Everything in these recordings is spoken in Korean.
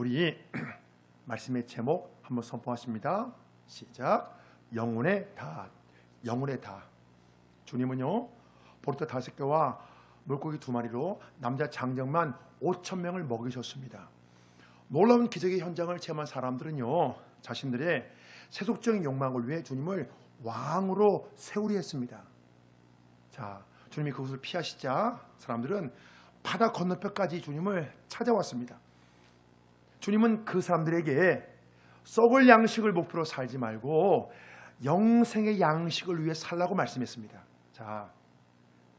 우리 말씀의 제목 한번 선포하십니다. 시작. 영혼의 다. 영혼의 다. 주님은요 보리떡 5개와 물고기 2마리로 남자 장정만 5,000명을 먹이셨습니다. 놀라운 기적의 현장을 체험한 사람들은요 자신들의 세속적인 욕망을 위해 주님을 왕으로 세우려 했습니다. 자, 주님이 그것을 피하시자 사람들은 바다 건너편까지 주님을 찾아왔습니다. 주님은 그 사람들에게 썩을 양식을 목표로 살지 말고 영생의 양식을 위해 살라고 말씀했습니다. 자,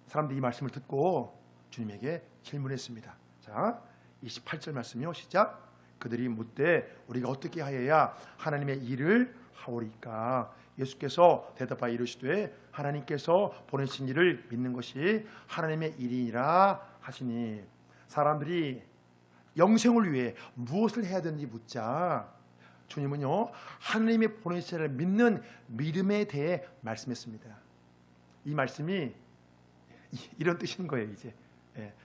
사람들이 이 말씀을 듣고 주님에게 질문했습니다. 자, 28절 말씀이요. 시작. 그들이 묻되 우리가 어떻게 하여야 하나님의 일을 하오리까? 예수께서 대답하여 이르시되 하나님께서 보내신 일을 믿는 것이 하나님의 일이니라 하시니, 사람들이 영생을 위해 무엇을 해야 되는지 묻자 주님은요 하나님이 보내신 일을 믿는 믿음에 대해 말씀했습니다. 이 말씀이 이런 뜻인 거예요. 이제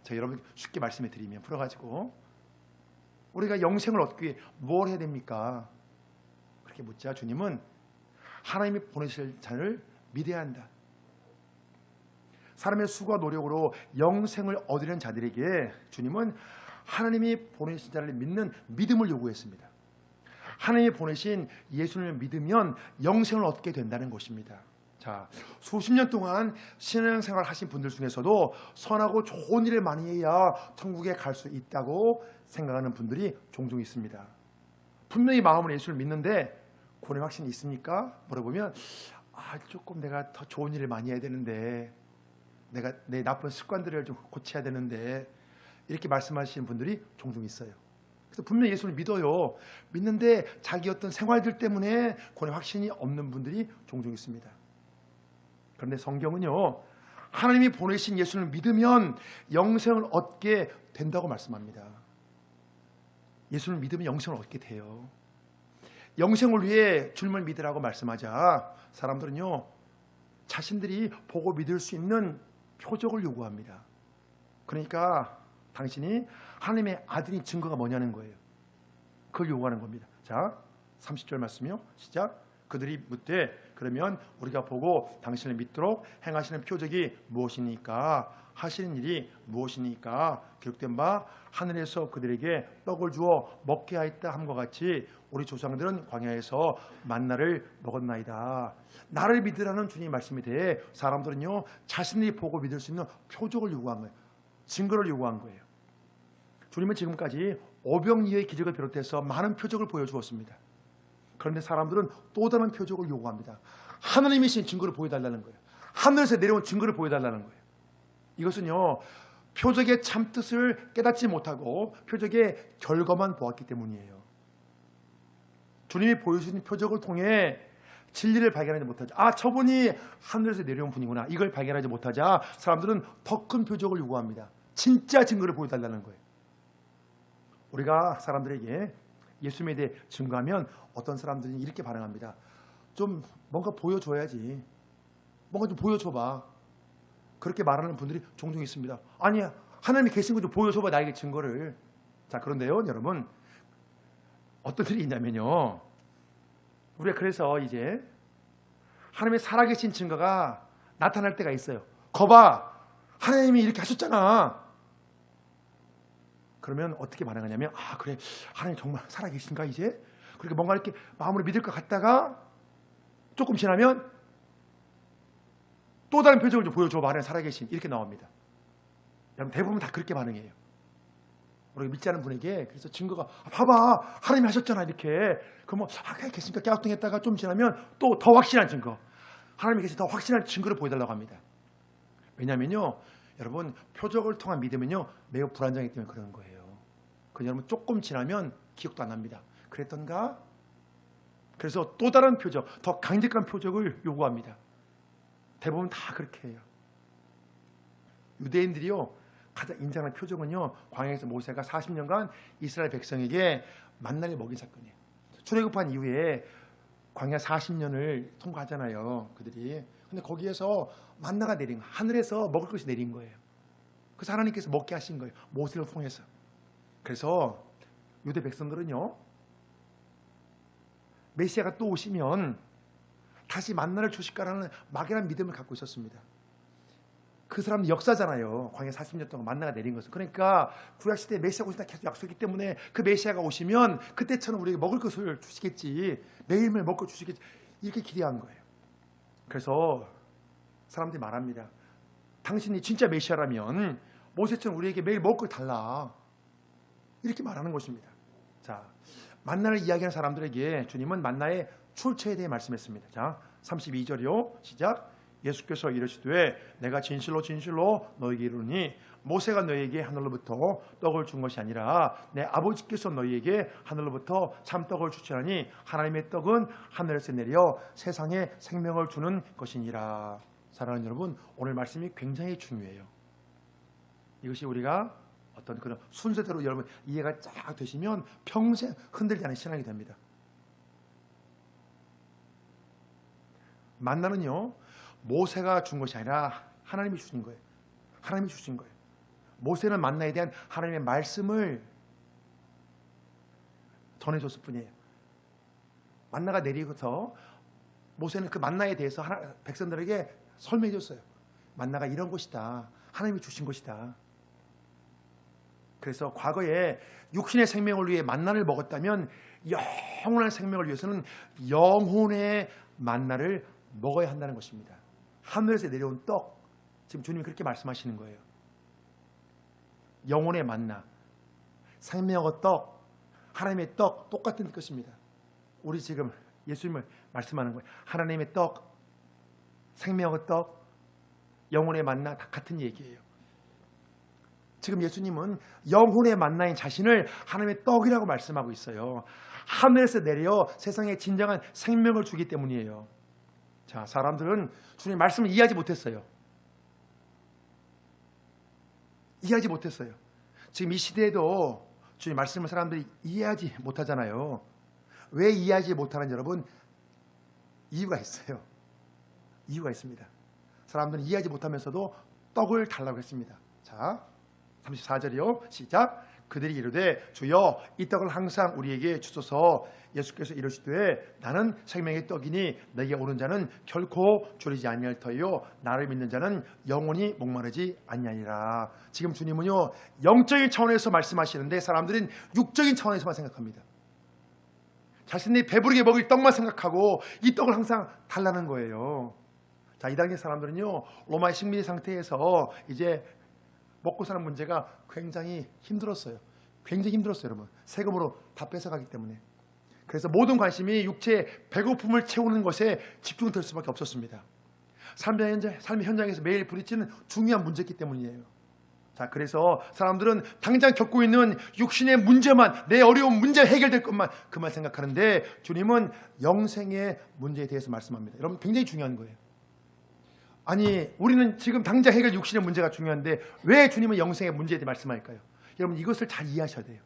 저 여러분 쉽게 말씀해 드리면 풀어가지고 우리가 영생을 얻기 위해 뭘 해야 됩니까? 그렇게 묻자 주님은 하나님이 보내실 자를 믿어야 한다. 사람의 수고와 노력으로 영생을 얻으려는 자들에게 주님은 하나님이 보내신 자를 믿는 믿음을 요구했습니다. 하나님이 보내신 예수님을 믿으면 영생을 얻게 된다는 것입니다. 자, 수십 년 동안 신앙생활 하신 분들 중에서도 선하고 좋은 일을 많이 해야 천국에 갈 수 있다고 생각하는 분들이 종종 있습니다. 분명히 마음으로 예수를 믿는데 구원의 확신이 있습니까? 물어보면 조금 내가 더 좋은 일을 많이 해야 되는데, 내가 내 나쁜 습관들을 좀 고쳐야 되는데, 이렇게 말씀하시는 분들이 종종 있어요. 그래서 분명히 예수를 믿어요. 믿는데 자기 어떤 생활들 때문에 구원의 확신이 없는 분들이 종종 있습니다. 그런데 성경은요 하나님이 보내신 예수를 믿으면 영생을 얻게 된다고 말씀합니다. 예수를 믿으면 영생을 얻게 돼요. 영생을 위해 주님을 믿으라고 말씀하자 사람들은요 자신들이 보고 믿을 수 있는 표적을 요구합니다. 그러니까 당신이 하나님의 아들인 증거가 뭐냐는 거예요. 그걸 요구하는 겁니다. 자, 30절 말씀이요. 시작. 그들이 묻되 그러면 우리가 보고 당신을 믿도록 행하시는 표적이 무엇이니까? 하시는 일이 무엇이니까? 기록된 바 하늘에서 그들에게 떡을 주어 먹게 하였다 함과 같이 우리 조상들은 광야에서 만나를 먹었나이다. 나를 믿으라는 주님의 말씀에 대해 사람들은요 자신들이 보고 믿을 수 있는 표적을 요구한 거예요. 증거를 요구한 거예요. 주님은 지금까지 오병이어의 기적을 비롯해서 많은 표적을 보여주었습니다. 그런데 사람들은 또 다른 표적을 요구합니다. 하나님이신 증거를 보여달라는 거예요. 하늘에서 내려온 증거를 보여달라는 거예요. 이것은요 표적의 참뜻을 깨닫지 못하고 표적의 결과만 보았기 때문이에요. 주님이 보여주신 표적을 통해 진리를 발견하지 못하자, 저분이 하늘에서 내려온 분이구나, 이걸 발견하지 못하자 사람들은 더 큰 표적을 요구합니다. 진짜 증거를 보여달라는 거예요. 우리가 사람들에게 예수님에 대해 증거하면 어떤 사람들이 이렇게 반응합니다. 좀 뭔가 보여줘야지, 뭔가 좀 보여줘봐. 그렇게 말하는 분들이 종종 있습니다. 아니야, 하나님이 계신 거 좀 보여줘봐, 나에게 증거를. 자, 그런데요 여러분, 어떤 일이 있냐면요 우리가 그래서 이제 하나님의 살아계신 증거가 나타날 때가 있어요. 거봐, 하나님이 이렇게 하셨잖아. 그러면 어떻게 반응하냐면 그래, 하나님 정말 살아계신가 이제? 그렇게 뭔가 이렇게 마음으로 믿을 것 같다가 조금 지나면 또 다른 표적을 좀 보여줘봐, 하나님 살아계신, 이렇게 나옵니다. 여러분 대부분 다 그렇게 반응해요. 우리가 믿지 않은 분에게 그래서 증거가 봐봐, 하나님이 하셨잖아 이렇게. 그럼 계시니까 깨우뚱했다가 좀 지나면 또 더 확실한 증거, 하나님이 계신 더 확실한 증거를 보여달라고 합니다. 왜냐하면요 여러분 표적을 통한 믿음은요 매우 불안정하기 때문에 그런 거예요. 여러분 조금 지나면 기억도 안 납니다. 그랬던가? 그래서 또 다른 표적, 더 강력한 표적을 요구합니다. 대부분 다 그렇게 해요. 유대인들이요 가장 인정한 표적은요 광야에서 모세가 40년간 이스라엘 백성에게 만나를 먹인 사건이에요. 출애굽한 이후에 광야 40년을 통과하잖아요 그들이. 근데 거기에서 만나가 내린, 하늘에서 먹을 것이 내린 거예요. 그래서 하나님께서 먹게 하신 거예요, 모세를 통해서. 그래서 유대 백성들은요, 메시아가 또 오시면 다시 만나를 주실까라는 막연한 믿음을 갖고 있었습니다. 그 사람은 역사잖아요. 광야 40년 동안 만나가 내린 것은. 그러니까 구약시대에 메시아가 오신다 계속 약속했기 때문에 그 메시아가 오시면 그때처럼 우리에게 먹을 것을 주시겠지, 매일매일 먹을 걸 주시겠지, 이렇게 기대한 거예요. 그래서 사람들이 말합니다. 당신이 진짜 메시아라면 모세처럼 우리에게 매일 먹을 걸 달라, 이렇게 말하는 것입니다. 자, 만나를 이야기하는 사람들에게 주님은 만나의 출처에 대해 말씀했습니다. 자, 32절이요. 시작. 예수께서 이르시되 내가 진실로 진실로 너에게 이르노니 모세가 너에게 하늘로부터 떡을 준 것이 아니라 내 아버지께서 너희에게 하늘로부터 참떡을 주시나니 하나님의 떡은 하늘에서 내려 세상에 생명을 주는 것이니라. 사랑하는 여러분, 오늘 말씀이 굉장히 중요해요. 이것이 우리가 어떤 그런 순서대로 여러분 이해가 쫙 되시면 평생 흔들리지 않은 신앙이 됩니다. 만나는요, 모세가 준 것이 아니라 하나님이 주신 거예요. 하나님이 주신 거예요. 모세는 만나에 대한 하나님의 말씀을 전해줬을 뿐이에요. 만나가 내리고서 모세는 그 만나에 대해서 백성들에게 설명해 줬어요. 만나가 이런 것이다. 하나님이 주신 것이다. 그래서 과거에 육신의 생명을 위해 만나를 먹었다면 영원한 생명을 위해서는 영혼의 만나를 먹어야 한다는 것입니다. 하늘에서 내려온 떡, 지금 주님이 그렇게 말씀하시는 거예요. 영혼의 만나, 생명의 떡, 하나님의 떡 똑같은 것입니다. 우리 지금 예수님을 말씀하는 거예요. 하나님의 떡, 생명의 떡, 영혼의 만나 다 같은 얘기예요. 지금 예수님은 영혼의 만나인 자신을 하나님의 떡이라고 말씀하고 있어요. 하늘에서 내려 세상에 진정한 생명을 주기 때문이에요. 자, 사람들은 주님의 말씀을 이해하지 못했어요. 이해하지 못했어요. 지금 이 시대에도 주님 말씀을 사람들이 이해하지 못하잖아요. 왜 이해하지 못하는지 여러분, 이유가 있어요. 이유가 있습니다. 사람들은 이해하지 못하면서도 떡을 달라고 했습니다. 자, 34절이요. 시작. 그들이 이르되 주여 이 떡을 항상 우리에게 주소서. 예수께서 이르시되 나는 생명의 떡이니 내게 오는 자는 결코 줄이지 아니할 터이요 나를 믿는 자는 영원히 목마르지 아니하리라. 지금 주님은요, 영적인 차원에서 말씀하시는데 사람들은 육적인 차원에서만 생각합니다. 자신이 배부르게 먹을 떡만 생각하고 이 떡을 항상 달라는 거예요. 자, 이 당시 사람들은요, 로마의 식민지 상태에서 이제 먹고 사는 문제가 굉장히 힘들었어요. 굉장히 힘들었어요, 여러분. 세금으로 다 뺏어가기 때문에. 그래서 모든 관심이 육체의 배고픔을 채우는 것에 집중될 수밖에 없었습니다. 삶의 현장에서 매일 부딪히는 중요한 문제이기 때문이에요. 자, 그래서 사람들은 당장 겪고 있는 육신의 문제만, 내 어려운 문제 해결될 것만 그만 생각하는데 주님은 영생의 문제에 대해서 말씀합니다. 여러분, 굉장히 중요한 거예요. 아니, 우리는 지금 당장 해결 육신의 문제가 중요한데 왜 주님은 영생의 문제에 대해 말씀할까요? 여러분, 이것을 잘 이해하셔야 돼요.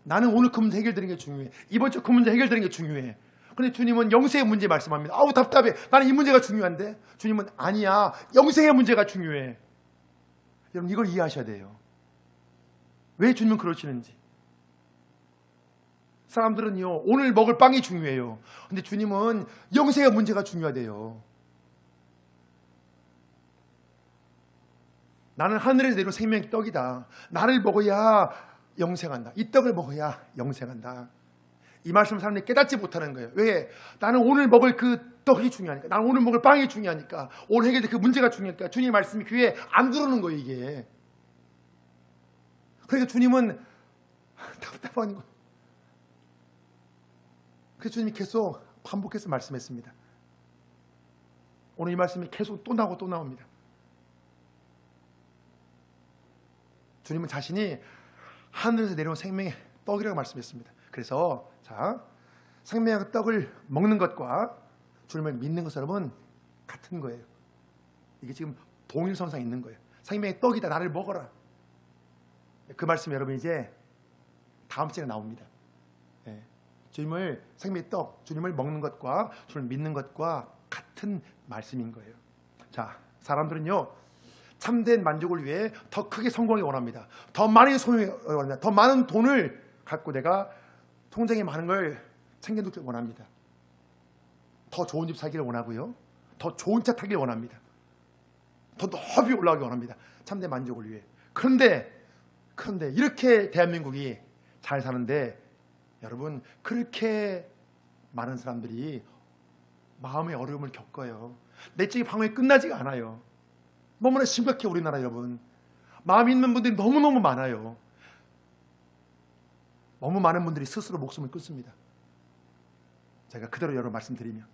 나는 오늘 그 문제 해결되는 게 중요해. 이번 주 그 문제 해결되는 게 중요해. 그런데 주님은 영생의 문제 말씀합니다. 아우, 답답해. 나는 이 문제가 중요한데. 주님은 아니야. 영생의 문제가 중요해. 여러분, 이걸 이해하셔야 돼요. 왜 주님은 그러시는지. 사람들은요, 오늘 먹을 빵이 중요해요. 근데 주님은 영생의 문제가 중요하대요. 나는 하늘에서 내려온 생명의 떡이다. 나를 먹어야 영생한다. 이 떡을 먹어야 영생한다. 이 말씀을 사람들이 깨닫지 못하는 거예요. 왜? 나는 오늘 먹을 그 떡이 중요하니까. 나는 오늘 먹을 빵이 중요하니까. 오늘 해결될 그 문제가 중요하니까. 주님의 말씀이 귀에 안 들어오는 거예요, 이게. 그러니까 주님은 답답한 거예요. 그래서 주님이 계속 반복해서 말씀했습니다. 오늘 이 말씀이 계속 또 나오고 또 나옵니다. 주님은 자신이 하늘에서 내려온 생명의 떡이라고 말씀했습니다. 그래서 자, 생명의 떡을 먹는 것과 주님을 믿는 것 여러분 같은 거예요. 이게 지금 동일선상에 있는 거예요. 생명의 떡이다. 나를 먹어라. 그 말씀 여러분 이제 다음 시간에 나옵니다. 네. 주님을 생명의 떡, 주님을 먹는 것과 주님을 믿는 것과 같은 말씀인 거예요. 자, 사람들은요, 참된 만족을 위해 더 크게 성공하기 원합니다. 더 많은 소유를 원합니다. 더 많은 돈을 갖고 내가 통장에 많은 걸 챙겨두길 원합니다. 더 좋은 집 살기를 원하고요. 더 좋은 차 타기를 원합니다. 더 높이 올라가길 원합니다. 참된 만족을 위해. 그런데 이렇게 대한민국이 잘 사는데 여러분, 그렇게 많은 사람들이 마음의 어려움을 겪어요. 내적인 방황이 끝나지가 않아요. 너무나 심각해 우리나라 여러분. 마음 있는 분들이 너무너무 많아요. 너무 많은 분들이 스스로 목숨을 끊습니다. 제가 그대로 여러분 말씀드리면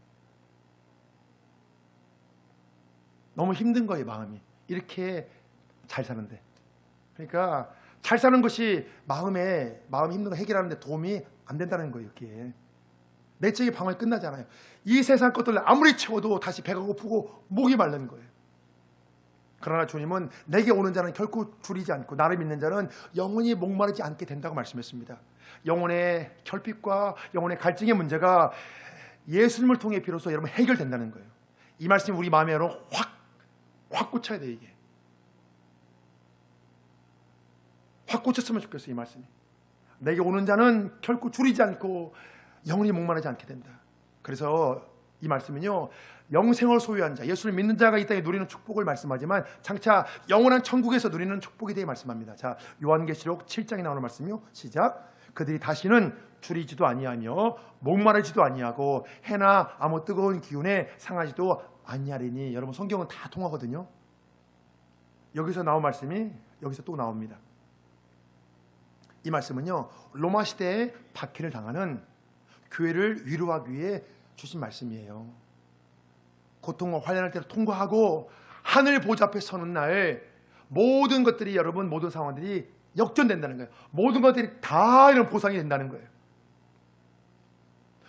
너무 힘든 거예요. 마음이 이렇게 잘 사는데. 그러니까 잘 사는 것이 마음 힘든 거 해결하는 데 도움이 안 된다는 거예요. 이렇게 내적인 방황이 끝나잖아요. 이 세상 것들 아무리 채워도 다시 배가 고프고 목이 마르는 거예요. 그러나 주님은 내게 오는 자는 결코 줄이지 않고 나를 믿는 자는 영원히 목마르지 않게 된다고 말씀했습니다. 영혼의 결핍과 영혼의 갈증의 문제가 예수님을 통해 비로소 여러분 해결된다는 거예요. 이 말씀이 우리 마음에 여러분 확 꽂혀야 돼요. 이게 확 꽂혔으면 좋겠어요. 이 말씀이 내게 오는 자는 결코 줄이지 않고 영원히 목마르지 않게 된다. 그래서 이 말씀은요, 영생을 소유한 자, 예수를 믿는 자가 이 땅에 누리는 축복을 말씀하지만 장차 영원한 천국에서 누리는 축복에 대해 말씀합니다. 자, 요한계시록 7장에 나오는 말씀이요. 시작. 그들이 다시는 줄이지도 아니하며 목마르지도 아니하고 해나 아무 뜨거운 기운에 상하지도 아니하리니. 여러분 성경은 다 통하거든요. 여기서 나온 말씀이 여기서 또 나옵니다. 이 말씀은요, 로마 시대에 박해를 당하는 교회를 위로하기 위해 주신 말씀이에요. 고통과 환난할 때를 통과하고 하늘 보좌 앞에 서는 날 모든 것들이 여러분 모든 상황들이 역전된다는 거예요. 모든 것들이 다 이런 보상이 된다는 거예요.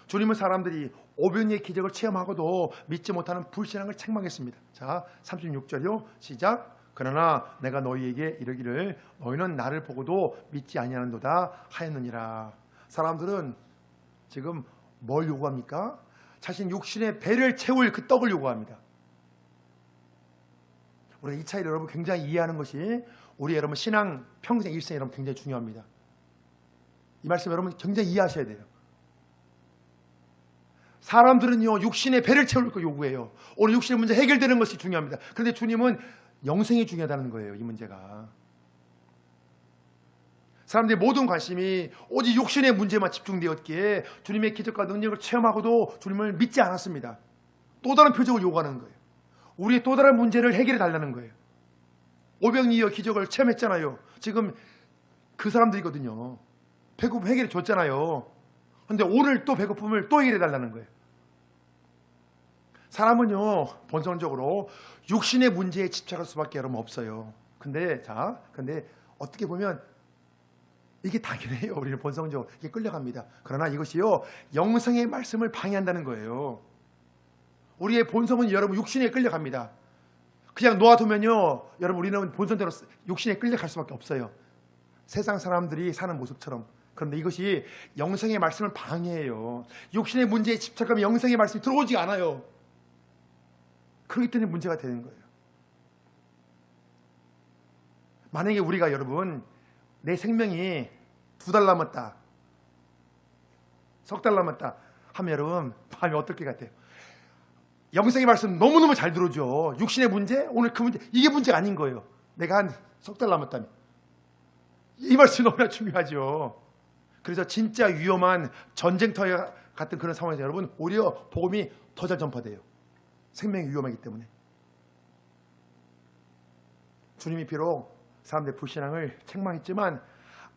주님은 사람들이 오병이의 기적을 체험하고도 믿지 못하는 불신앙을 책망했습니다. 자, 36절이요. 시작. 그러나 내가 너희에게 이르기를 너희는 나를 보고도 믿지 아니하는도다 하였느니라. 사람들은 지금 뭘 요구합니까? 자신 육신의 배를 채울 그 떡을 요구합니다. 우리가 이 차이를 여러분 굉장히 이해하는 것이 우리 여러분 신앙 평생 일생 여러분 굉장히 중요합니다. 이 말씀 여러분 굉장히 이해하셔야 돼요. 사람들은요 육신의 배를 채울 거 요구해요. 오늘 육신의 문제 해결되는 것이 중요합니다. 그런데 주님은 영생이 중요하다는 거예요. 이 문제가. 사람들의 모든 관심이 오직 육신의 문제만 집중되었기에 주님의 기적과 능력을 체험하고도 주님을 믿지 않았습니다. 또 다른 표적을 요구하는 거예요. 우리의 또 다른 문제를 해결해 달라는 거예요. 오병이어 기적을 체험했잖아요. 지금 그 사람들이거든요. 배고픔 해결해 줬잖아요. 그런데 오늘 또 배고픔을 또 해결해 달라는 거예요. 사람은요 본성적으로 육신의 문제에 집착할 수밖에 여러분 없어요. 근데 어떻게 보면 이게 당연해요. 우리는 본성적으로 이게 끌려갑니다. 그러나 이것이요 영생의 말씀을 방해한다는 거예요. 우리의 본성은 여러분 육신에 끌려갑니다. 그냥 놓아두면요 여러분 우리는 본성대로 육신에 끌려갈 수밖에 없어요. 세상 사람들이 사는 모습처럼. 그런데 이것이 영생의 말씀을 방해해요. 육신의 문제에 집착하면 영생의 말씀이 들어오지 않아요. 그렇기 때문에 문제가 되는 거예요. 만약에 우리가 여러분 내 생명이 2달 남았다, 3달 남았다 하면 여러분 마음이 어떨 것 같아요? 영생의 말씀 너무너무 잘 들어오죠. 육신의 문제, 오늘 그 문제, 이게 문제가 아닌 거예요. 내가 한 3달 남았다면 이 말씀이 너무나 중요하죠. 그래서 진짜 위험한 전쟁터 같은 그런 상황에서 여러분 오히려 복음이 더 잘 전파돼요. 생명이 위험하기 때문에. 주님이 비록 사람들의 불신앙을 책망했지만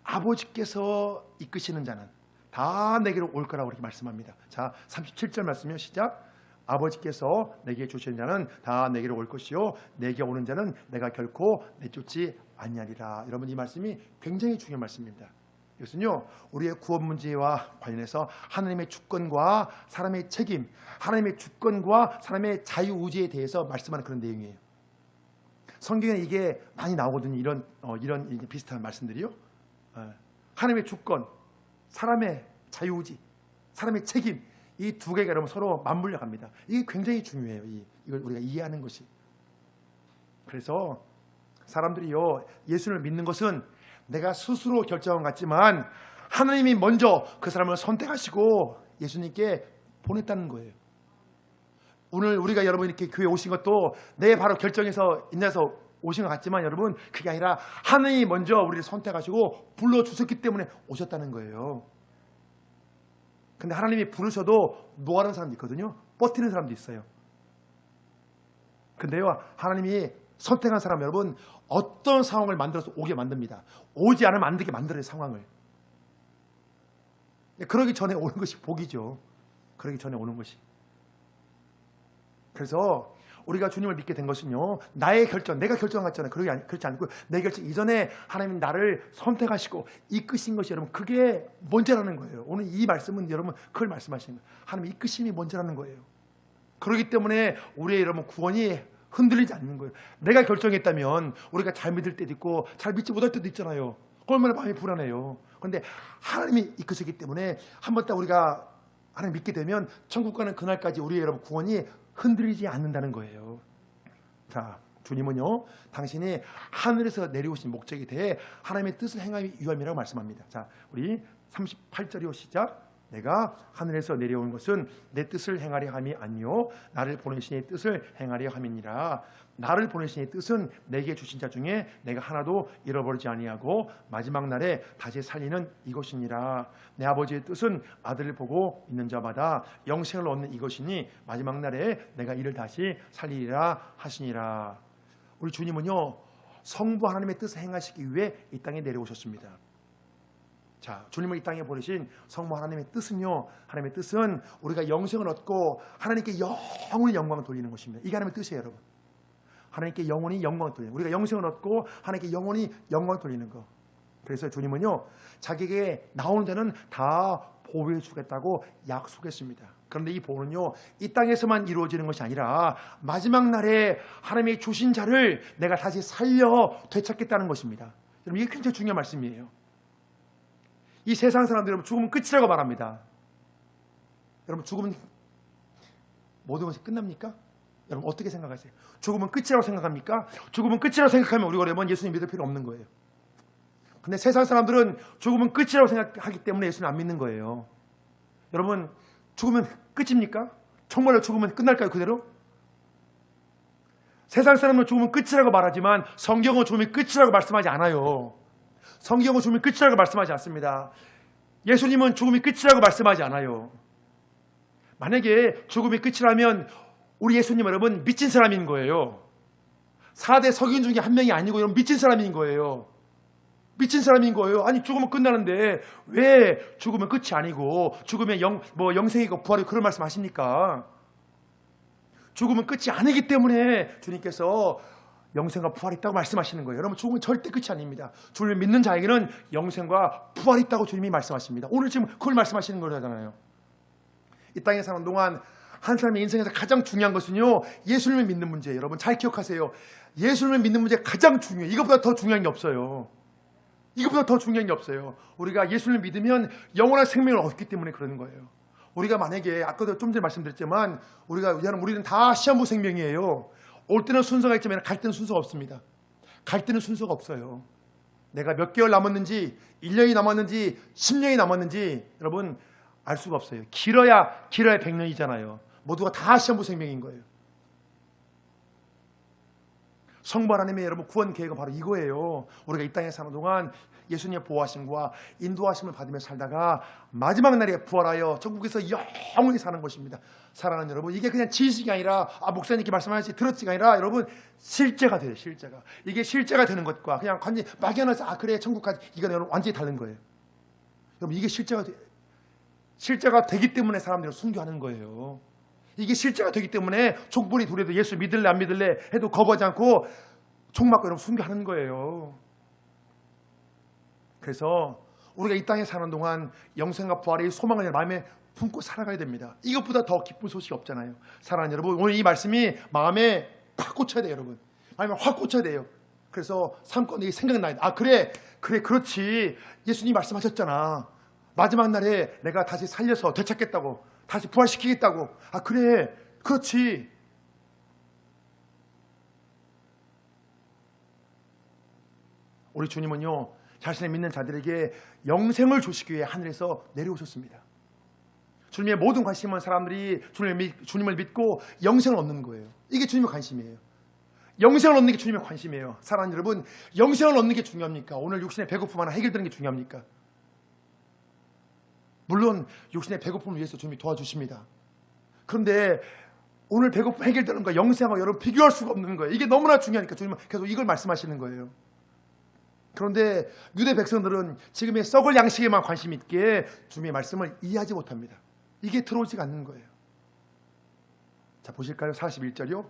아버지께서 이끄시는 자는 다 내게로 올 거라고 이렇게 말씀합니다. 자, 37절 말씀이요. 시작. 아버지께서 내게 주시는 자는 다 내게로 올 것이요 내게 오는 자는 내가 결코 내쫓지 아니하리라. 여러분 이 말씀이 굉장히 중요한 말씀입니다. 이것은요 우리의 구원 문제와 관련해서 하나님의 주권과 사람의 책임, 하나님의 주권과 사람의 자유의지에 대해서 말씀하는 그런 내용이에요. 성경에 이게 많이 나오거든요. 이런 비슷한 말씀들이요. 하나님의 주권, 사람의 자유의지, 사람의 책임, 이 두 개가 여러분 서로 맞물려 갑니다. 이게 굉장히 중요해요. 이걸 우리가 이해하는 것이. 그래서 사람들이요 예수를 믿는 것은 내가 스스로 결정한 것 같지만 하나님이 먼저 그 사람을 선택하시고 예수님께 보냈다는 거예요. 오늘 우리가 여러분 이렇게 교회 오신 것도 내 바로 결정해서 인해서 오신 것 같지만 여러분 그게 아니라 하나님이 먼저 우리를 선택하시고 불러주셨기 때문에 오셨다는 거예요. 근데 하나님이 부르셔도 노하는 사람도 있거든요. 버티는 사람도 있어요. 근데요, 하나님이 선택한 사람 여러분 어떤 상황을 만들어서 오게 만듭니다. 오지 않으면 안 되게 만들어요, 상황을. 그러기 전에 오는 것이 복이죠. 그러기 전에 오는 것이. 그래서 우리가 주님을 믿게 된 것은요, 나의 결정, 내가 결정했잖아요. 그렇지 않고 내 결정 이전에 하나님이 나를 선택하시고 이끄신 것이 여러분 그게 먼저라는 거예요. 오늘 이 말씀은 여러분 그걸 말씀하시는 거예요. 하나님 이끄심이 먼저라는 거예요. 그렇기 때문에 우리의 여러분 구원이 흔들리지 않는 거예요. 내가 결정했다면 우리가 잘 믿을 때도 있고 잘 믿지 못할 때도 있잖아요. 얼마나 마음이 불안해요. 그런데 하나님이 이끄시기 때문에 한번 딱 우리가 하나님 믿게 되면 천국 가는 그날까지 우리의 여러분 구원이 흔들리지 않는다는 거예요. 자, 주님은요, 당신이 하늘에서 내려오신 목적에 대해 하나님의 뜻을 행함이 위함이라고 말씀합니다. 자, 우리 38절이요 시작. 내가 하늘에서 내려온 것은 내 뜻을 행하려 함이 아니요 나를 보내신 이의 뜻을 행하려 함이니라. 나를 보내신 이의 뜻은 내게 주신 자 중에 내가 하나도 잃어버리지 아니하고 마지막 날에 다시 살리는 이것이니라. 내 아버지의 뜻은 아들을 보고 있는 자마다 영생을 얻는 이것이니 마지막 날에 내가 이를 다시 살리리라 하시니라. 우리 주님은요, 성부 하나님의 뜻을 행하시기 위해 이 땅에 내려오셨습니다. 자, 주님을 이 땅에 보내신 성부 하나님의 뜻은요, 하나님의 뜻은 우리가 영생을 얻고 하나님께 영원히 영광을 돌리는 것입니다. 이게 하나님의 뜻이에요, 여러분. 하나님께 영원히 영광을 돌리는, 우리가 영생을 얻고 하나님께 영원히 영광을 돌리는 거. 그래서 주님은요, 자기에게 나오는 데는 다 보호해 주겠다고 약속했습니다. 그런데 이 보호는요, 이 땅에서만 이루어지는 것이 아니라 마지막 날에 하나님의 주신 자를 내가 다시 살려 되찾겠다는 것입니다. 여러분, 이게 굉장히 중요한 말씀이에요. 이 세상 사람들은 여러분 죽으면 끝이라고 말합니다. 여러분, 죽으면 모든 것이 끝납니까? 여러분 어떻게 생각하세요? 죽으면 끝이라고 생각합니까? 죽으면 끝이라고 생각하면 우리가 여러분 예수님 믿을 필요 없는 거예요. 근데 세상 사람들은 죽으면 끝이라고 생각하기 때문에 예수님 안 믿는 거예요. 여러분, 죽으면 끝입니까? 정말로 죽으면 끝날까요, 그대로? 세상 사람은 죽으면 끝이라고 말하지만 성경은 죽으면 끝이라고 말씀하지 않아요. 성경은 죽음이 끝이라고 말씀하지 않습니다. 예수님은 죽음이 끝이라고 말씀하지 않아요. 만약에 죽음이 끝이라면 우리 예수님 여러분 미친 사람인 거예요. 4대 석인 중에 한 명이 아니고 여러분 미친 사람인 거예요. 미친 사람인 거예요. 아니, 죽으면 끝나는데 왜 죽으면 끝이 아니고 죽으면 영생이고 부활이고 그런 말씀 하십니까? 죽으면 끝이 아니기 때문에 주님께서 영생과 부활이 있다고 말씀하시는 거예요. 여러분, 죽음은 절대 끝이 아닙니다. 주님을 믿는 자에게는 영생과 부활이 있다고 주님이 말씀하십니다. 오늘 지금 그걸 말씀하시는 거잖아요. 이 땅에 사는 동안 한 사람의 인생에서 가장 중요한 것은요, 예수님을 믿는 문제예요. 여러분 잘 기억하세요. 예수님을 믿는 문제가 가장 중요해요. 이것보다 더 중요한 게 없어요. 이것보다 더 중요한 게 없어요. 우리가 예수님을 믿으면 영원한 생명을 얻기 때문에 그러는 거예요. 우리가 만약에 아까도 좀 전에 말씀드렸지만 우리는 다 시한부 생명이에요. 올 때는 순서가 있지만 갈 때는 순서가 없습니다. 갈 때는 순서가 없어요. 내가 몇 개월 남았는지 1년이 남았는지 10년이 남았는지 여러분 알 수가 없어요. 길어야 100년이잖아요. 모두가 다 시한부 생명인 거예요. 성부 하나님의 여러분 구원 계획은 바로 이거예요. 우리가 이 땅에 사는 동안 예수님의 보호하심과 인도하심을 받으며 살다가 마지막 날에 부활하여 천국에서 영원히 사는 것입니다. 사랑하는 여러분, 이게 그냥 지식이 아니라 목사님께 말씀하시 들었지가 아니라 여러분 실제가 돼요. 실제가. 이게 실제가 되는 것과 그냥 완전히 막연해서 그래 천국 가지, 이건 여러분 완전히 다른 거예요. 여러분, 이게 실제가 되기 때문에 사람들을 순교하는 거예요. 이게 실제가 되기 때문에 족불이 두려도 예수 믿을래 안 믿을래 해도 거부하지 않고 총 맞고 여러분 순교하는 거예요. 그래서 우리가 이 땅에 사는 동안 영생과 부활의 소망을 마음에 품고 살아가야 됩니다. 이것보다 더 기쁜 소식이 없잖아요. 사랑하는 여러분, 오늘 이 말씀이 마음에 팍 꽂혀야 돼요. 여러분 마음에 확 꽂혀야 돼요. 그래서 삶껏 이게 생각나야 돼. 그렇지, 예수님이 말씀하셨잖아. 마지막 날에 내가 다시 살려서 되찾겠다고, 다시 부활시키겠다고. 그래, 그렇지. 우리 주님은요, 자신을 믿는 자들에게 영생을 주시기 위해 하늘에서 내려오셨습니다. 주님의 모든 관심은 사람들이 주님을 믿고 영생을 얻는 거예요. 이게 주님의 관심이에요. 영생을 얻는 게 주님의 관심이에요. 사랑하는 여러분, 영생을 얻는 게 중요합니까? 오늘 육신의 배고픔 하나 해결되는 게 중요합니까? 물론 육신의 배고픔을 위해서 주님이 도와주십니다. 그런데 오늘 배고픔 해결되는 거 영생하고 여러분 비교할 수가 없는 거예요. 이게 너무나 중요하니까 주님은 계속 이걸 말씀하시는 거예요. 그런데 유대 백성들은 지금의 썩을 양식에만 관심 있게 주님의 말씀을 이해하지 못합니다. 이게 들어오지가 않는 거예요. 자, 보실까요? 41절이요.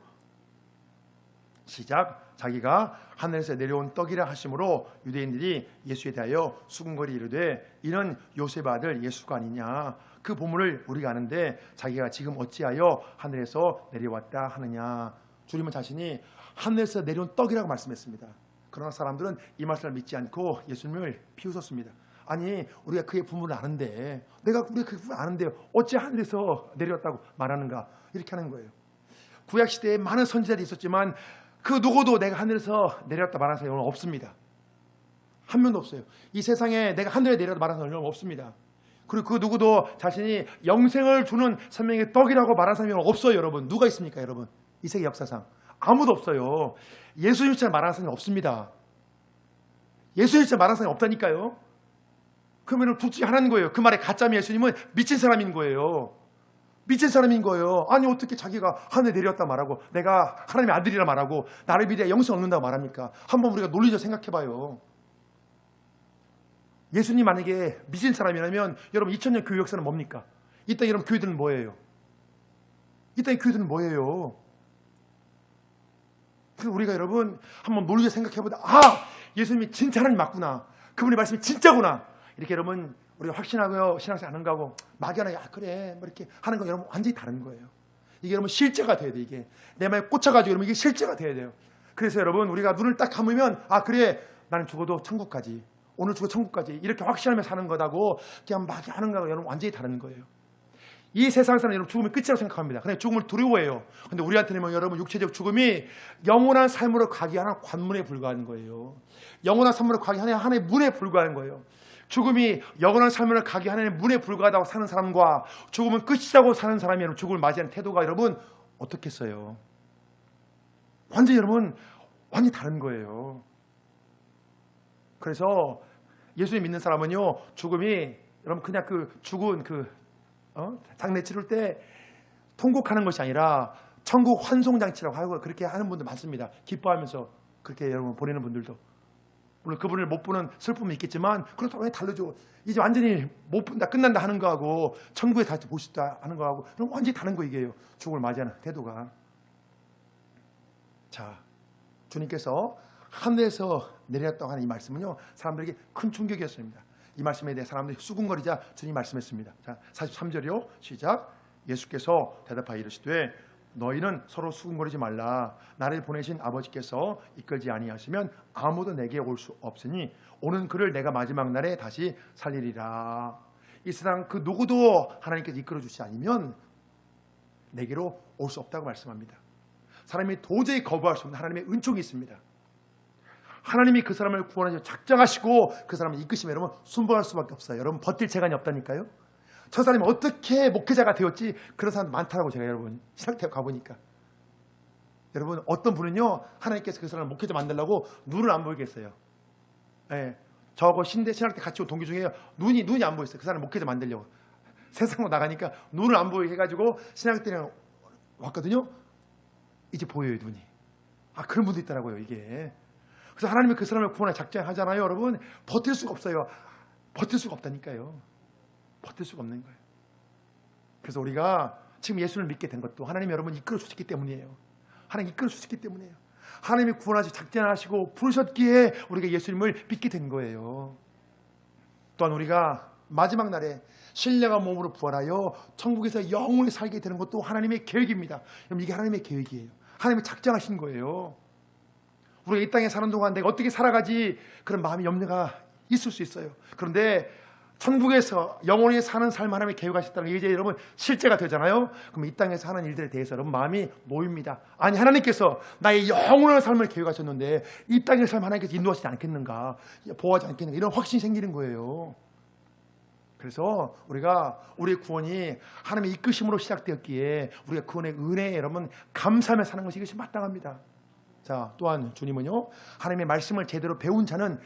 시작. 자기가 하늘에서 내려온 떡이라 하심으로 유대인들이 예수에 대하여 수군거리 이르되 이는 요셉의 아들 예수가 아니냐. 그 보물을 우리가 아는데 자기가 지금 어찌하여 하늘에서 내려왔다 하느냐. 주님은 자신이 하늘에서 내려온 떡이라고 말씀했습니다. 그러나 사람들은 이 말씀을 믿지 않고 예수님을 비웃었습니다. 아니, 우리가 그의 부모를 아는데, 우리가 그 부모를 아는데 어찌 하늘에서 내려왔다고 말하는가, 이렇게 하는 거예요. 구약 시대에 많은 선지자들이 있었지만 그 누구도 내가 하늘에서 내려왔다 말하는 사람은 없습니다. 한 명도 없어요. 이 세상에 내가 하늘에 내려왔다 말하는 사람은 없습니다. 그리고 그 누구도 자신이 영생을 주는 생명의 떡이라고 말하는 사람이 없어요. 여러분, 누가 있습니까? 여러분, 이 세계 역사상 아무도 없어요. 예수님처럼 말하는 사람이 없습니다. 예수님처럼 말하는 사람이 없다니까요. 그러면 둘 중에 하나인 거예요. 그 말에 가짜면 예수님은 미친 사람인 거예요. 미친 사람인 거예요. 아니, 어떻게 자기가 하늘에 내려왔다 말하고 내가 하나님의 아들이라 말하고 나를 믿어야 영생 얻는다고 말합니까? 한번 우리가 논리적으로 생각해봐요. 예수님 만약에 미친 사람이라면 여러분 2000년 교회 역사는 뭡니까? 이 땅에 여러분 교회들은 뭐예요? 이 땅에 교회들은 뭐예요? 그래서 우리가 여러분 한번 논리적으로 생각해보다 예수님이 진짜 하나님 맞구나. 그분의 말씀이 진짜구나. 이렇게 여러분 우리가 확신하고요, 신앙생활 하는 거하고 막연하게 그래 뭐 이렇게 하는 건 여러분 완전히 다른 거예요. 이게 여러분 실제가 돼야 돼. 이게 내 마음에 꽂혀가지고 여러분 이게 실제가 돼야 돼요. 그래서 여러분 우리가 눈을 딱 감으면 그래 나는 죽어도 천국 가지, 오늘 죽어 천국 가지, 이렇게 확신하며 사는 거다고 그냥 막 하는 거하고 여러분 완전히 다른 거예요. 이 세상에서는 여러분 죽음이 끝이라고 생각합니다. 그냥 죽음을 두려워해요. 근데 우리한테는 여러분 육체적 죽음이 영원한 삶으로 가기 하는 관문에 불과한 거예요. 영원한 삶으로 가기 하나의 문에 불과한 거예요. 죽음이 영원한 삶을 가게 하는 문에 불과하다고 사는 사람과 죽음은 끝이라고 사는 사람이 여러분 죽음을 맞이하는 태도가 여러분 어떻겠어요? 완전히 여러분 완전히 다른 거예요. 그래서 예수님 믿는 사람은요, 죽음이 여러분 그냥 죽은 장례 치를 때 통곡하는 것이 아니라 천국 환송장치라고 하고 그렇게 하는 분들 많습니다. 기뻐하면서 그렇게 여러분 보내는 분들도. 물론 그분을 못 보는 슬픔이 있겠지만 그렇다고 왜 다르죠? 이제 완전히 못 본다, 끝난다 하는 거하고 천국에 다시 보고 싶다 하는 거하고 그럼 완전히 다른 거 이게요. 죽음을 맞이하는 태도가. 자, 주님께서 하늘에서 내려왔다고 하는 이 말씀은요, 사람들에게 큰 충격이었습니다. 이 말씀에 대해 사람들이 수군거리자 주님이 말씀했습니다. 자, 43절이요. 시작. 예수께서 대답하여 이르시되 너희는 서로 수군거리지 말라. 나를 보내신 아버지께서 이끌지 아니하시면 아무도 내게 올 수 없으니 오는 그를 내가 마지막 날에 다시 살리리라. 이 세상 그 누구도 하나님께서 이끌어 주지 않으면 내게로 올 수 없다고 말씀합니다. 사람이 도저히 거부할 수 없는 하나님의 은총이 있습니다. 하나님이 그 사람을 구원하시고 작정하시고 그 사람을 이끄시면 여러분 순복할 수밖에 없어요. 여러분 버틸 재간이 없다니까요. 저 사람이 어떻게 목회자가 되었지, 그런 사람 많다고 제가 여러분 신학대학 가보니까. 여러분 어떤 분은요, 하나님께서 그 사람을 목회자 만들려고 눈을 안 보이게 했어요. 예, 저하고 신학대 같이 온 동기 중에 눈이 안 보였어요. 그 사람 목회자 만들려고. 세상으로 나가니까 눈을 안 보이게 해가지고 신학대에 왔거든요. 이제 보여요, 눈이. 그런 분도 있더라고요, 이게. 그래서 하나님이 그 사람을 구원에 작정하잖아요. 여러분 버틸 수가 없어요. 버틸 수가 없다니까요. 버틸 수가 없는 거예요. 그래서 우리가 지금 예수를 믿게 된 것도 하나님이 여러분 이끌어 주셨기 때문이에요. 하나님 이끌어 주셨기 때문이에요. 하나님이 구원하시고 작정하시고 부르셨기에 우리가 예수님을 믿게 된 거예요. 또한 우리가 마지막 날에 신령한 몸으로 부활하여 천국에서 영원히 살게 되는 것도 하나님의 계획입니다. 여러분 이게 하나님의 계획이에요. 하나님이 작정하신 거예요. 우리가 이 땅에 사는 동안 내가 어떻게 살아가지 그런 마음이 염려가 있을 수 있어요. 그런데 천국에서 영원히 사는 삶 하나님의 계획하셨다는 게 이제 여러분 실제가 되잖아요. 그럼 이 땅에서 하는 일들에 대해서 여러분 마음이 놓입니다. 아니, 하나님께서 나의 영원한 삶을 계획하셨는데 이 땅의 삶 하나님께서 인도하시지 않겠는가, 보호하지 않겠는가, 이런 확신이 생기는 거예요. 그래서 우리의 구원이 하나님의 이끄심으로 시작되었기에 우리가 구원의 은혜에 여러분 감사하며 사는 것이, 이것이 마땅합니다. 자, 또한 주님은요, 하나님의 말씀을 제대로 배운 자는,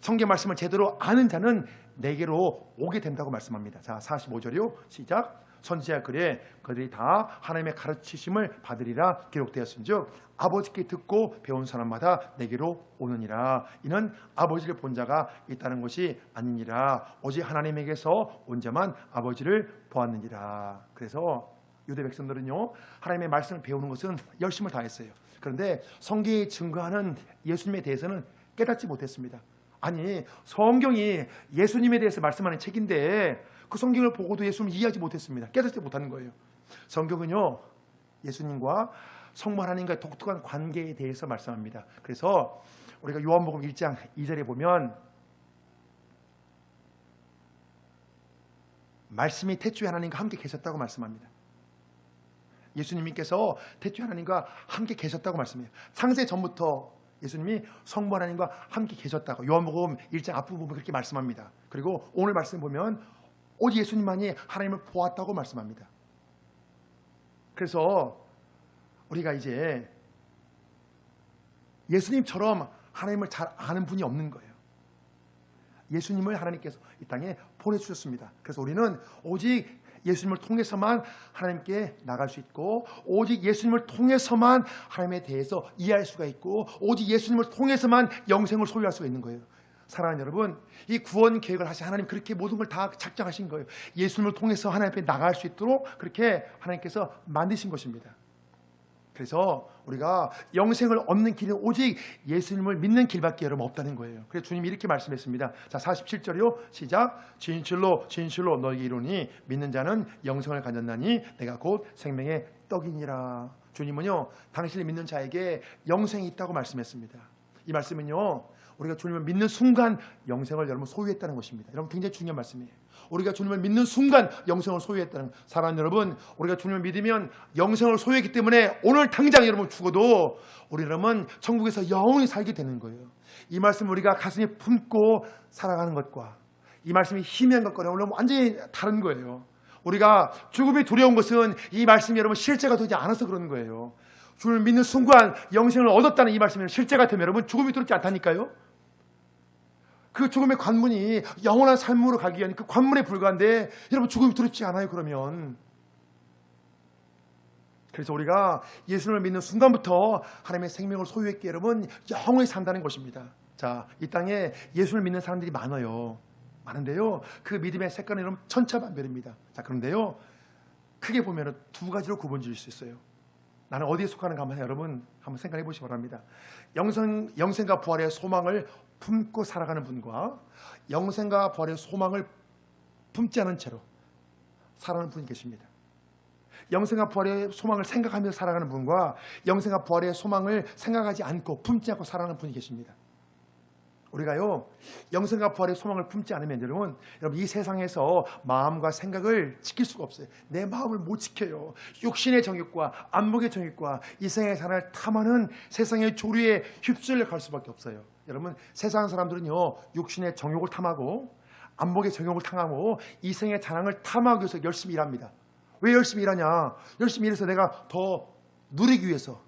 성경 말씀을 제대로 아는 자는 내게로 오게 된다고 말씀합니다. 자, 45절이요. 시작. 선지자 글에 그들이 다 하나님의 가르치심을 받으리라 기록되었은즉 아버지께 듣고 배운 사람마다 내게로 오느니라. 이는 아버지를 본 자가 있다는 것이 아니니라. 오직 하나님에게서 온 자만 아버지를 보았느니라. 그래서 유대 백성들은요, 하나님의 말씀을 배우는 것은 열심을 다했어요. 그런데 성경이 증거하는 예수님에 대해서는 깨닫지 못했습니다. 아니, 성경이 예수님에 대해서 말씀하는 책인데 그 성경을 보고도 예수님을 이해하지 못했습니다. 깨닫지 못하는 거예요. 성경은요, 예수님과 성모 하나님과의 독특한 관계에 대해서 말씀합니다. 그래서 우리가 요한복음 1장 2절에 보면 말씀이 태초에 하나님과 함께 계셨다고 말씀합니다. 예수님께서 태초에 하나님과 함께 계셨다고 말씀해요. 창세 전부터 예수님이 성부 하나님과 함께 계셨다고 요한복음 1장 앞부분에 그렇게 말씀합니다. 그리고 오늘 말씀 보면 오직 예수님만이 하나님을 보았다고 말씀합니다. 그래서 우리가 이제 예수님처럼 하나님을 잘 아는 분이 없는 거예요. 예수님을 하나님께서 이 땅에 보내주셨습니다. 그래서 우리는 오직 예수님을 통해서만 하나님께 나갈 수 있고, 오직 예수님을 통해서만 하나님에 대해서 이해할 수가 있고, 오직 예수님을 통해서만 영생을 소유할 수가 있는 거예요. 사랑하는 여러분, 이 구원 계획을 하신 하나님, 그렇게 모든 걸 다 작정하신 거예요. 예수님을 통해서 하나님 앞에 나갈 수 있도록 그렇게 하나님께서 만드신 것입니다. 그래서 우리가 영생을 얻는 길은 오직 예수님을 믿는 길밖에 여러분 없다는 거예요. 그래서 주님이 이렇게 말씀했습니다. 자, 47절이요. 시작. 진실로 진실로 너희에게 이르노니 믿는 자는 영생을 가졌나니 내가 곧 생명의 떡이니라. 주님은요, 당신을 믿는 자에게 영생이 있다고 말씀했습니다. 이 말씀은요, 우리가 주님을 믿는 순간 영생을 여러분 소유했다는 것입니다. 여러분, 굉장히 중요한 말씀이에요. 우리가 주님을 믿는 순간 영생을 소유했다는 것. 사랑하는 여러분, 우리가 주님을 믿으면 영생을 소유했기 때문에 오늘 당장 여러분 죽어도 우리 여러분 천국에서 영원히 살게 되는 거예요. 이 말씀을 우리가 가슴에 품고 살아가는 것과 이 말씀이 희미한 것과는 오늘 완전히 다른 거예요. 우리가 죽음이 두려운 것은 이 말씀이 여러분 실제가 되지 않아서 그런 거예요. 주님을 믿는 순간 영생을 얻었다는 이 말씀이 실제가 되면 여러분 죽음이 두렵지 않다니까요. 그 죽음의 관문이 영원한 삶으로 가기 위한 그 관문에 불과한데 여러분 죽음이 두렵지 않아요, 그러면. 그래서 우리가 예수님을 믿는 순간부터 하나님의 생명을 소유했기에 여러분 영원히 산다는 것입니다. 자, 이 땅에 예수를 믿는 사람들이 많은데요, 그 믿음의 색깔은 여러분 천차만별입니다. 자, 그런데요, 크게 보면 두 가지로 구분 지을 수 있어요. 나는 어디에 속하는가 여러분 한번 생각해 보시기 바랍니다. 영생과 부활의 소망을 품고 살아가는 분과 영생과 부활의 소망을 품지 않은 채로 살아가는 분이 계십니다. 영생과 부활의 소망을 생각하면서 살아가는 분과 영생과 부활의 소망을 생각하지 않고 품지 않고 살아가는 분이 계십니다. 우리가요, 영생과 부활의 소망을 품지 않으면 여러분 이 세상에서 마음과 생각을 지킬 수가 없어요. 내 마음을 못 지켜요. 육신의 정욕과 안목의 정욕과 이 세상의 사랑을 탐하는 세상의 조류에 휩쓸려 갈 수밖에 없어요. 여러분, 세상 사람들은요, 육신의 정욕을 탐하고 안목의 정욕을 탐하고 이 세상의 자랑을 탐하기 위해서 열심히 일합니다. 왜 열심히 일하냐? 열심히 일해서 내가 더 누리기 위해서,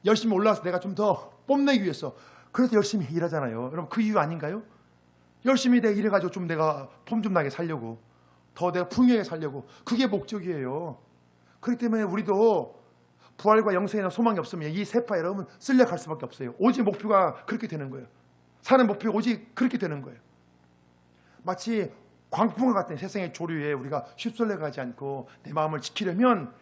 열심히 올라와서 내가 좀 더 뽐내기 위해서, 그래서 열심히 일하잖아요. 여러분, 그 이유 아닌가요? 열심히 내가 일해가지고 좀 내가 폼 좀 나게 살려고, 더 내가 풍요하게 살려고, 그게 목적이에요. 그렇기 때문에 우리도 부활과 영생에 대한 소망이 없으면 이 세파 여러분 쓸려갈 수밖에 없어요. 오직 목표가 그렇게 되는 거예요. 사는 목표가 오직 그렇게 되는 거예요. 마치 광풍과 같은 세상의 조류에 우리가 휩쓸려가지 않고 내 마음을 지키려면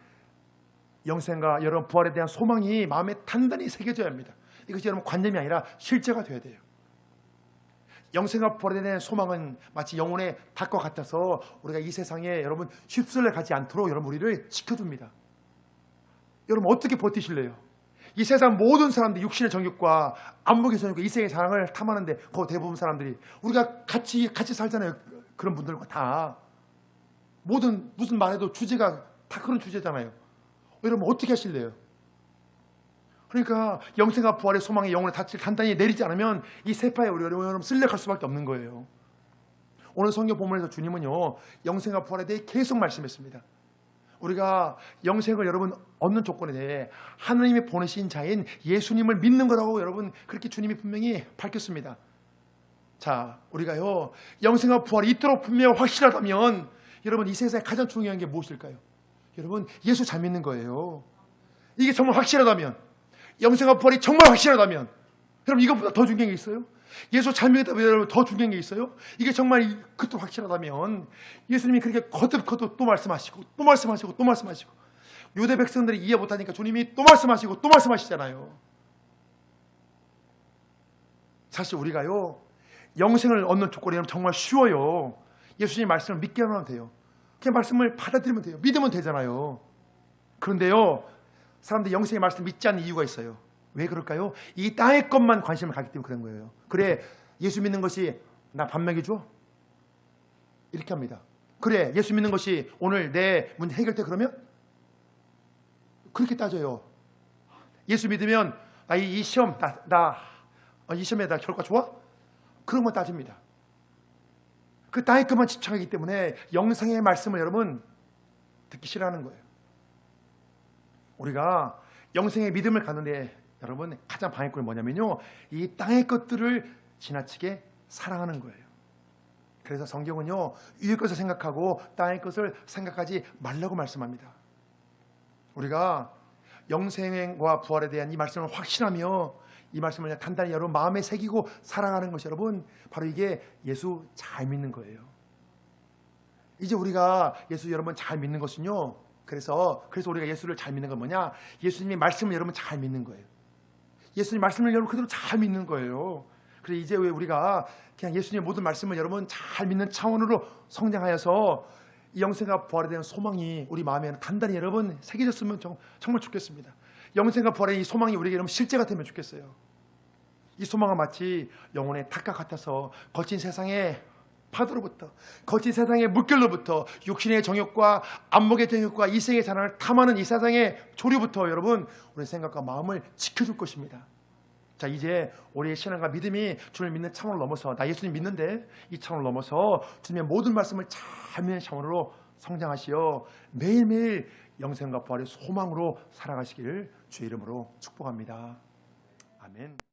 영생과 여러분 부활에 대한 소망이 마음에 단단히 새겨져야 합니다. 이것이 여러분 관념이 아니라 실제가 돼야 돼요. 영생과 부활에 대한 소망은 마치 영혼의 닭과 같아서 우리가 이 세상에 여러분 휩쓸려 가지 않도록 여러분 우리를 지켜줍니다. 여러분 어떻게 버티실래요? 이 세상 모든 사람들이 육신의 정욕과 안목의 정욕과 이 세상의 사랑을 탐하는데 그 대부분 사람들이 우리가 같이 살잖아요. 그런 분들과 다 모든 무슨 말해도 주제가 다 그런 주제잖아요. 여러분 어떻게 하실래요? 그러니까 영생과 부활의 소망의 영혼의 닻을 단단히 내리지 않으면 이 세파에 우리 여러분 쓸려갈 수밖에 없는 거예요. 오늘 성경 본문에서 주님은요 영생과 부활에 대해 계속 말씀했습니다. 우리가 영생을 여러분 얻는 조건에 대해 하나님이 보내신 자인 예수님을 믿는 거라고 여러분 그렇게 주님이 분명히 밝혔습니다. 자, 우리가요 영생과 부활이 있도록 분명 확실하다면 여러분 이 세상에 가장 중요한 게 무엇일까요? 여러분 예수 잘 믿는 거예요. 이게 정말 확실하다면, 영생과 부활이 정말 확실하다면, 여러분 이것보다 더 중요한 게 있어요? 예수 잘 믿었다면 여러분 더 중요한 게 있어요? 이게 정말 그것도 확실하다면 예수님이 그렇게 거듭 또 말씀하시고 또 말씀하시고 또 말씀하시고 유대 백성들이 이해 못하니까 주님이 또 말씀하시고 또 말씀하시잖아요. 사실 우리가요 영생을 얻는 조건이 정말 쉬워요. 예수님 말씀을 믿게 하면 돼요. 그냥 말씀을 받아들이면 돼요. 믿으면 되잖아요. 그런데요 사람들이 영생의 말씀을 믿지 않는 이유가 있어요. 왜 그럴까요? 이 땅의 것만 관심을 갖기 때문에 그런 거예요. 그래 예수 믿는 것이 나 밥 먹여줘? 이렇게 합니다. 그래 예수 믿는 것이 오늘 내 문제 해결돼? 그러면 그렇게 따져요. 예수 믿으면 이 시험 이 시험에 나 결과 좋아? 그런 거 따집니다. 그 땅의 것만 집착하기 때문에 영생의 말씀을 여러분 듣기 싫어하는 거예요. 우리가 영생의 믿음을 가는데 여러분 가장 방해꾼이 뭐냐면요 이 땅의 것들을 지나치게 사랑하는 거예요. 그래서 성경은요 위의 것을 생각하고 땅의 것을 생각하지 말라고 말씀합니다. 우리가 영생과 부활에 대한 이 말씀을 확신하며 이 말씀을 그냥 단단히 여러분 마음에 새기고 사랑하는 것이 여러분 바로 이게 예수 잘 믿는 거예요. 이제 우리가 예수 여러분 잘 믿는 것은요 그래서 우리가 예수를 잘 믿는 건 뭐냐? 예수님의 말씀을 여러분 잘 믿는 거예요. 예수님 말씀을 여러분 그대로 잘 믿는 거예요. 그래서 이제 왜 우리가 그냥 예수님의 모든 말씀을 여러분 잘 믿는 차원으로 성장하여서 이 영생과 부활에 대한 소망이 우리 마음에 단단히 여러분 새겨졌으면 정말 좋겠습니다. 영생과 부활의 이 소망이 우리에게 여러분 실제가 되면 좋겠어요. 이 소망은 마치 영혼의 탁과 같아서 거친 세상의 파도로부터 거친 세상의 물결로부터 육신의 정욕과 안목의 정욕과 이생의 자랑을 탐하는 이 세상의 조류부터 여러분 우리의 생각과 마음을 지켜줄 것입니다. 자 이제 우리의 신앙과 믿음이 주님을 믿는 차원을 넘어서 나 예수님 믿는데 이 차원을 넘어서 주님의 모든 말씀을 잘 믿는 차원으로 성장하시어 매일매일 영생과 부활의 소망으로 살아가시기를 주의 이름으로 축복합니다. 아멘.